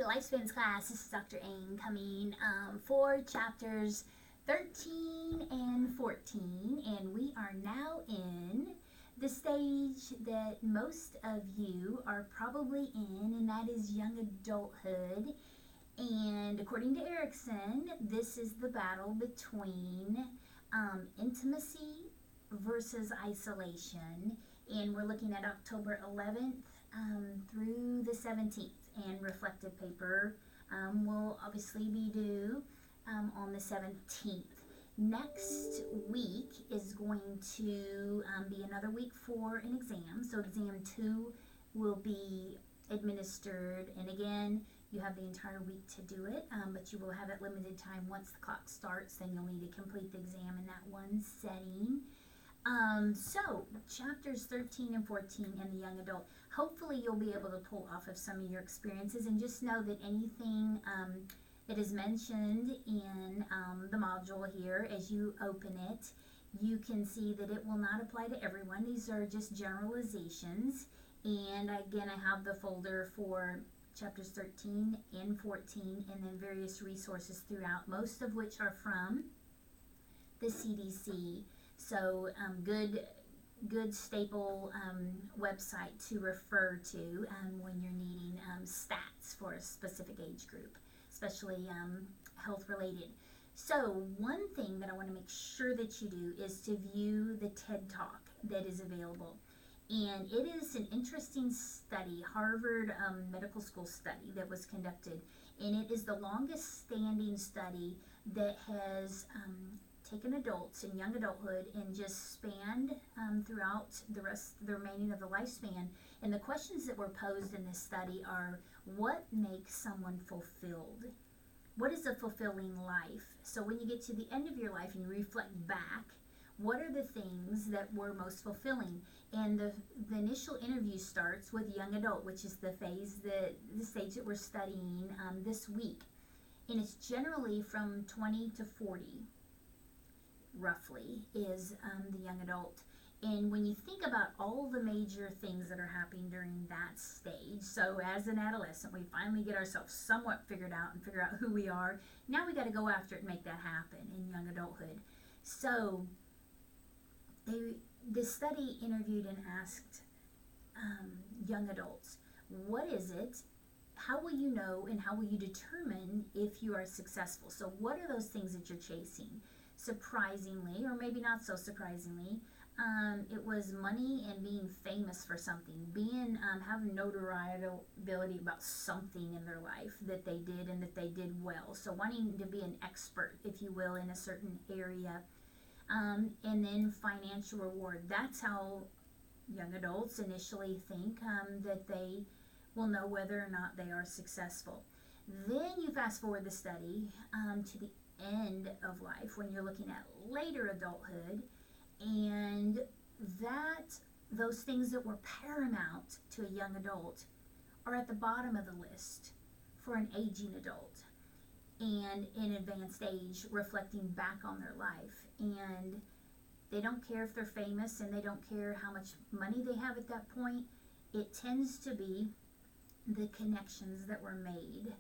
Lifespans class. This is Dr. Ain coming for chapters 13 and 14, and we are now in the stage that most of you are probably in, and that is young adulthood. And according to Erickson, this is the battle between intimacy versus isolation, and we're looking at October 11th through the 17th, and reflective paper will obviously be due on the 17th. Next week is going to be another week for an exam, so exam 2 will be administered, and again, you have the entire week to do it, but you will have at limited time. Once the clock starts, then you'll need to complete the exam in that one setting. So chapters 13 and 14 and the young adult, hopefully you'll be able to pull off of some of your experiences, and just know that anything that is mentioned in the module here, as you open it, you can see that it will not apply to everyone. These are just generalizations, and again, I have the folder for chapters 13 and 14, and then various resources throughout, most of which are from the CDC. So good staple website to refer to when you're needing stats for a specific age group, especially health related. So one thing that I want to make sure that you do is to view the TED Talk that is available. And it is an interesting study, Harvard Medical School study that was conducted, and it is the longest standing study that has taken adults in young adulthood and just spanned throughout the remaining of the lifespan. And the questions that were posed in this study are, what makes someone fulfilled? What is a fulfilling life? So when you get to the end of your life and you reflect back, what are the things that were most fulfilling? And the initial interview starts with young adult, which is the stage that we're studying this week. And it's generally from 20 to 40, roughly, is the young adult. And when you think about all the major things that are happening during that stage, so as an adolescent, we finally get ourselves somewhat figured out and figure out who we are. Now we got to go after it and make that happen in young adulthood. So the study interviewed and asked young adults, what is it? How will you know, and how will you determine if you are successful? So what are those things that you're chasing? Surprisingly, or maybe not so surprisingly, it was money and being famous for something, having notoriety about something in their life that they did and that they did well. So wanting to be an expert, if you will, in a certain area. And then financial reward. That's how young adults initially think that they will know whether or not they are successful. Then you fast forward the study to the end of life, when you're looking at later adulthood, and those things that were paramount to a young adult are at the bottom of the list for an aging adult and in advanced age, reflecting back on their life. And they don't care if they're famous, and they don't care how much money they have at that point. It tends to be the connections that were made,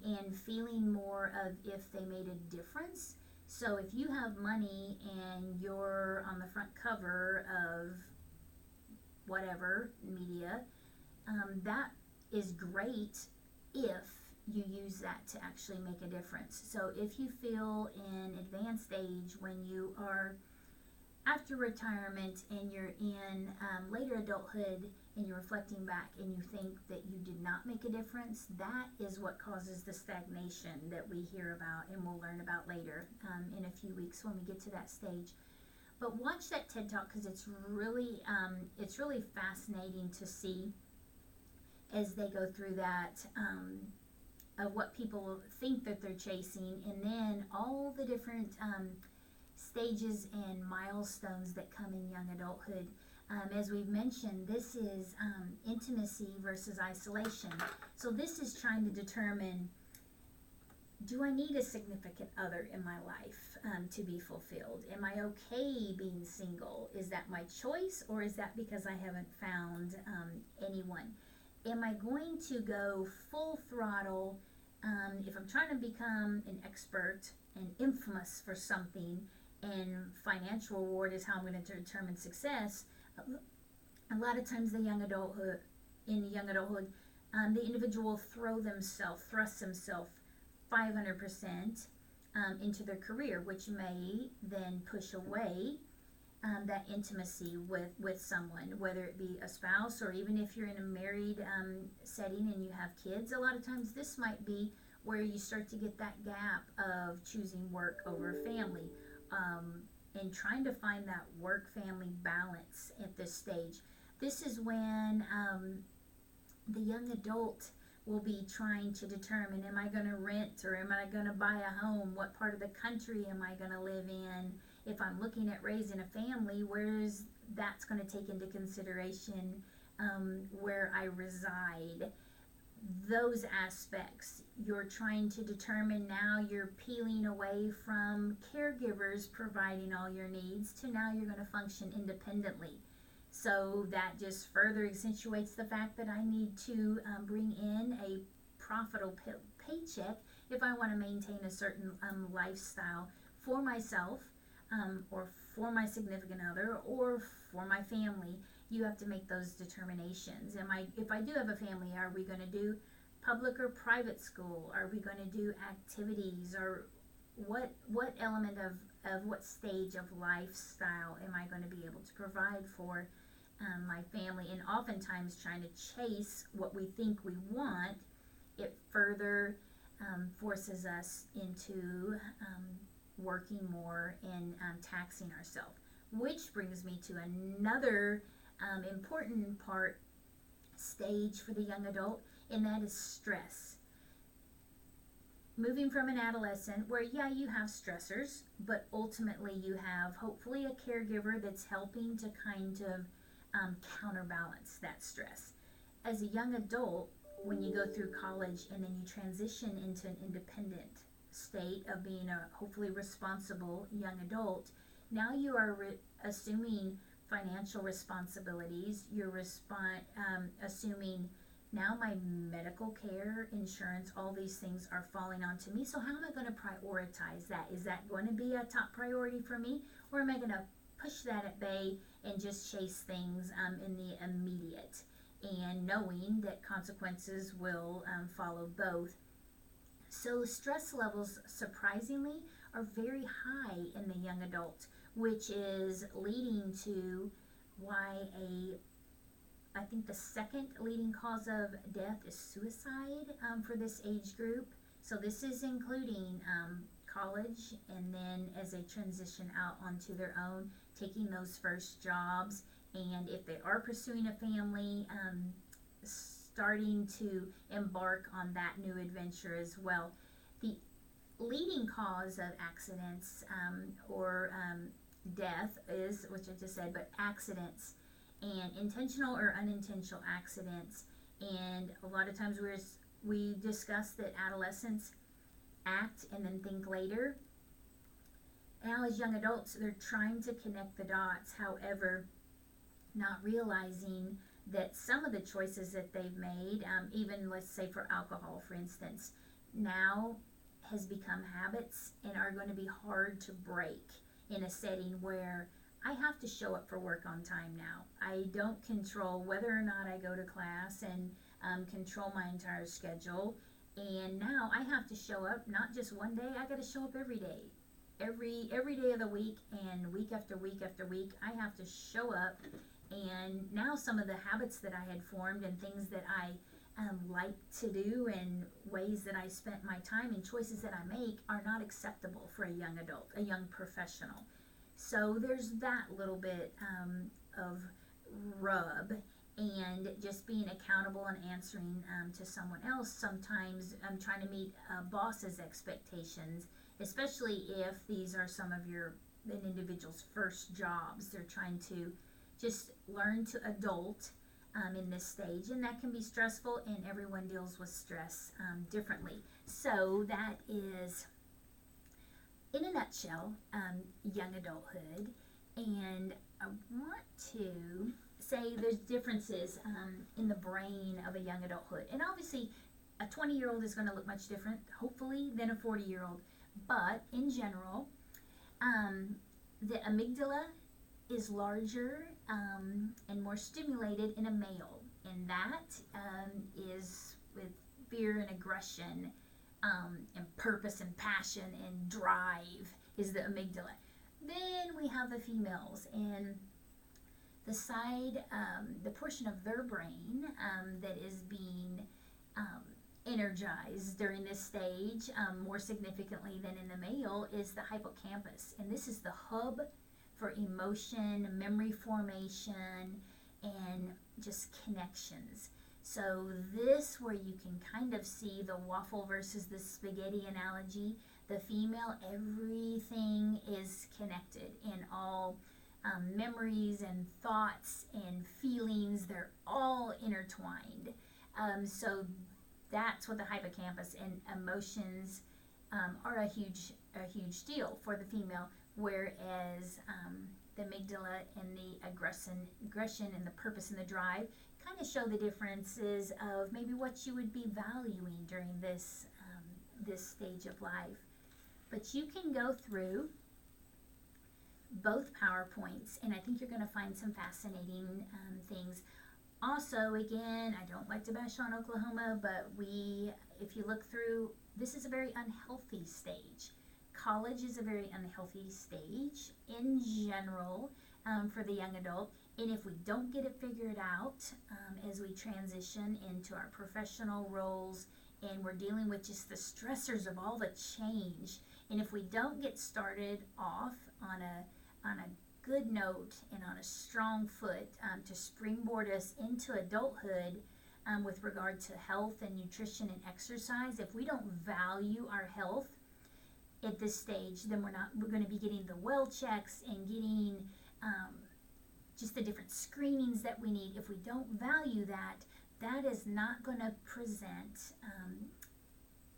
and feeling more of if they made a difference. So if you have money and you're on the front cover of whatever media, that is great if you use that to actually make a difference. So if you feel in advanced age, when you are after retirement and you're in later adulthood and you're reflecting back and you think that you did not make a difference, that is what causes the stagnation that we hear about and we'll learn about later in a few weeks when we get to that stage. But watch that TED Talk, because it's really fascinating to see as they go through that of what people think that they're chasing, and then all the different stages and milestones that come in young adulthood. As we've mentioned, this is intimacy versus isolation. So this is trying to determine, do I need a significant other in my life to be fulfilled? Am I okay being single? Is that my choice, or is that because I haven't found anyone? am I going to go full throttle? If I'm trying to become an expert and infamous for something, and financial reward is how I'm going to determine success, a lot of times in the young adulthood, the individual thrust themselves 500% into their career, which may then push away that intimacy with someone, whether it be a spouse or even if you're in a married setting and you have kids. A lot of times this might be where you start to get that gap of choosing work over family, and trying to find that work-family balance at this stage. This is when the young adult will be trying to determine, am I going to rent or am I going to buy a home? What part of the country am I going to live in? If I'm looking at raising a family, where's that's going to take into consideration where I reside? Those aspects you're trying to determine. Now you're peeling away from caregivers providing all your needs to now you're going to function independently. So that just further accentuates the fact that I need to bring in a profitable paycheck if I want to maintain a certain lifestyle for myself, or for my significant other, or for my family. You have to make those determinations. If I do have a family, are we going to do public or private school? Are we going to do activities? Or what element of what stage of lifestyle am I going to be able to provide for my family? And oftentimes trying to chase what we think we want, it further forces us into working more and taxing ourselves. Which brings me to another important stage for the young adult, and that is stress. Moving from an adolescent where, yeah, you have stressors, but ultimately you have hopefully a caregiver that's helping to kind of counterbalance that stress. As a young adult, when you go through college and then you transition into an independent state of being a hopefully responsible young adult, now you are assuming financial responsibilities. You're assuming now my medical care, insurance, all these things are falling onto me. So how am I going to prioritize that? Is that going to be a top priority for me? Or am I going to push that at bay and just chase things in the immediate, and knowing that consequences will follow both? So stress levels, surprisingly, are very high in the young adult, which is leading to why I think the second leading cause of death is suicide for this age group. So this is including college, and then as they transition out onto their own, taking those first jobs, and if they are pursuing a family, starting to embark on that new adventure as well. The leading cause of accidents or death is, which I just said, but accidents and intentional or unintentional accidents. And a lot of times we discuss that adolescents act and then think later. Now as young adults, they're trying to connect the dots, however, not realizing that some of the choices that they've made, even let's say for alcohol, for instance, now has become habits and are going to be hard to break in a setting where I have to show up for work on time now. I don't control whether or not I go to class and control my entire schedule. And now I have to show up not just one day, I got to show up every day. Every day of the week, and week after week after week, I have to show up. And now some of the habits that I had formed and things that I like to do and ways that I spent my time and choices that I make are not acceptable for a young adult, a young professional. So there's that little bit of rub, and just being accountable and answering to someone else. Sometimes I'm trying to meet a boss's expectations, especially if these are some of an individual's first jobs. They're trying to just learn to adult in this stage, and that can be stressful, and everyone deals with stress differently. So that is, in a nutshell, young adulthood. And I want to say there's differences in the brain of a young adulthood. And obviously, a 20-year-old is going to look much different, hopefully, than a 40-year-old. But in general, the amygdala is larger and more stimulated in a male. And that is with fear and aggression and purpose and passion and drive is the amygdala. Then we have the females, and the side, the portion of their brain that is being energized during this stage more significantly than in the male is the hippocampus. And this is the hub for emotion, memory formation, and just connections. So this where you can kind of see the waffle versus the spaghetti analogy. The female, everything is connected, and all memories and thoughts and feelings, they're all intertwined. So that's what the hippocampus and emotions are a huge deal for the female, whereas the amygdala and the aggression and the purpose and the drive kind of show the differences of maybe what you would be valuing during this stage of life. But you can go through both PowerPoints, and I think you're going to find some fascinating things. Also, again, I don't like to bash on Oklahoma, but if you look through, this is a very unhealthy stage. College is a very unhealthy stage in general for the young adult. And if we don't get it figured out as we transition into our professional roles and we're dealing with just the stressors of all the change, and if we don't get started off on a good note and on a strong foot to springboard us into adulthood with regard to health and nutrition and exercise, if we don't value our health at this stage, then we're going to be getting the well checks and getting just the different screenings that we need. If we don't value that, that is not going to present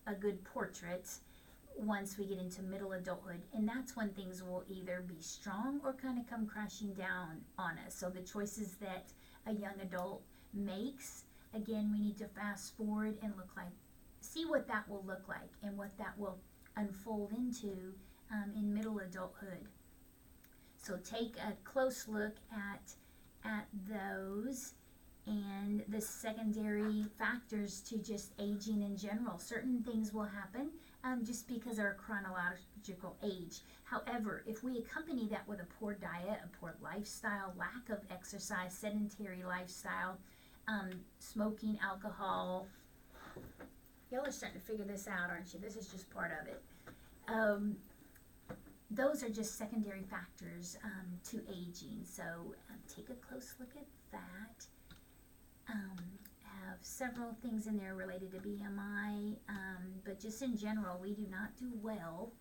a good portrait once we get into middle adulthood. And that's when things will either be strong or kind of come crashing down on us. So the choices that a young adult makes, again, we need to fast forward and see what that will look like and what that will unfold into in middle adulthood. So take a close look at those and the secondary factors to just aging in general. Certain things will happen just because of our chronological age. However, if we accompany that with a poor diet, a poor lifestyle, lack of exercise, sedentary lifestyle, smoking, alcohol, y'all are starting to figure this out, aren't you? This is just part of it. Those are just secondary factors to aging. So take a close look at that. Have several things in there related to BMI, but just in general, we do not do well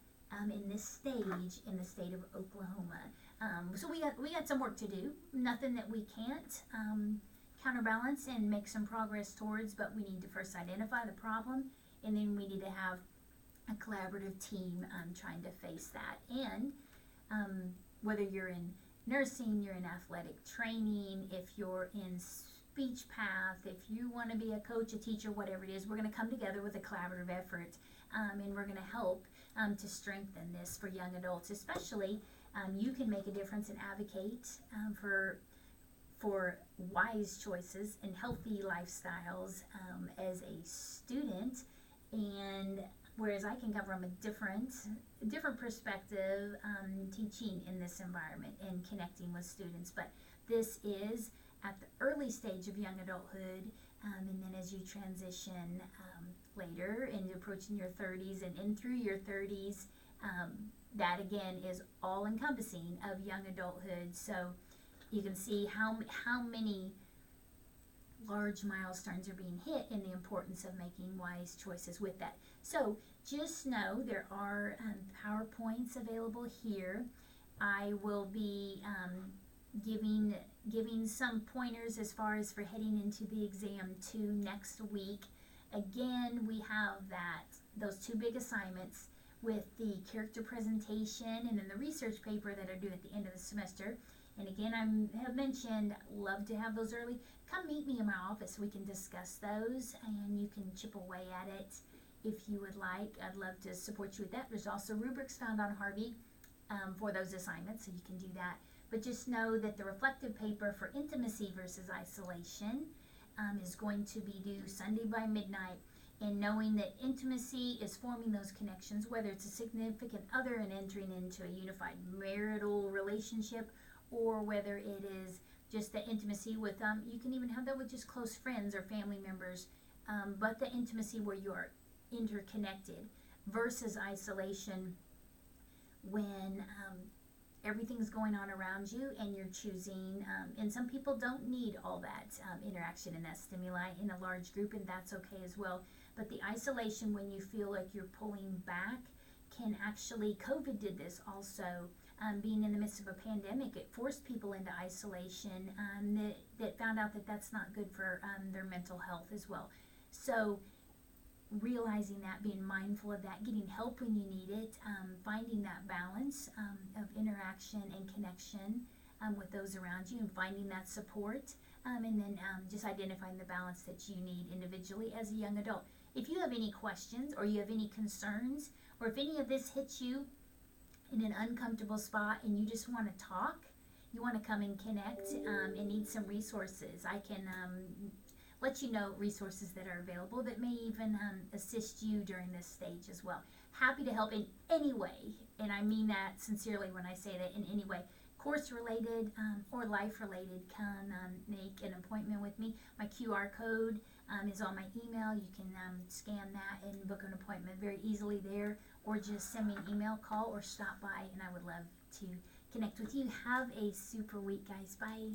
in this stage in the state of Oklahoma. So we got some work to do. Nothing that we can't counterbalance and make some progress towards, but we need to first identify the problem, and then we need to have a collaborative team trying to face that. And whether you're in nursing, you're in athletic training, if you're in speech path, if you want to be a coach, a teacher, whatever it is, we're going to come together with a collaborative effort, and we're going to help to strengthen this for young adults. Especially, you can make a difference and advocate for wise choices and healthy lifestyles as a student, and whereas I can come from a different perspective teaching in this environment and connecting with students. But this is at the early stage of young adulthood, and then as you transition later into approaching your 30s and in through your 30s, that again is all encompassing of young adulthood. So you can see how many large milestones are being hit and the importance of making wise choices with that. So just know there are PowerPoints available here. I will be giving some pointers as far as for heading into the exam 2 next week. Again, we have those 2 big assignments with the character presentation and then the research paper that are due at the end of the semester. And again, I have mentioned, love to have those early. Come meet me in my office. We can discuss those and you can chip away at it if you would like. I'd love to support you with that. There's also rubrics found on Harvey for those assignments, so you can do that. But just know that the reflective paper for intimacy versus isolation is going to be due Sunday by midnight. And knowing that intimacy is forming those connections, whether it's a significant other and entering into a unified marital relationship, or whether it is just the intimacy with you can even have that with just close friends or family members, but the intimacy where you are interconnected versus isolation when everything's going on around you and you're choosing, and some people don't need all that interaction and that stimuli in a large group, and that's okay as well. But the isolation when you feel like you're pulling back can actually, COVID did this also, being in the midst of a pandemic, it forced people into isolation that found out that that's not good for their mental health as well. So realizing that, being mindful of that, getting help when you need it, finding that balance of interaction and connection with those around you, and finding that support, and then just identifying the balance that you need individually as a young adult. If you have any questions or you have any concerns, or if any of this hits you in an uncomfortable spot and you just want to talk, you want to come and connect and need some resources, I can let you know resources that are available that may even assist you during this stage as well. Happy to help in any way, and I mean that sincerely when I say that, in any way. Course related or life related, can make an appointment with me. My QR code is on my email. You can scan that and book an appointment very easily there, or just send me an email, call, or stop by, and I would love to connect with you. Have a super week, guys. Bye.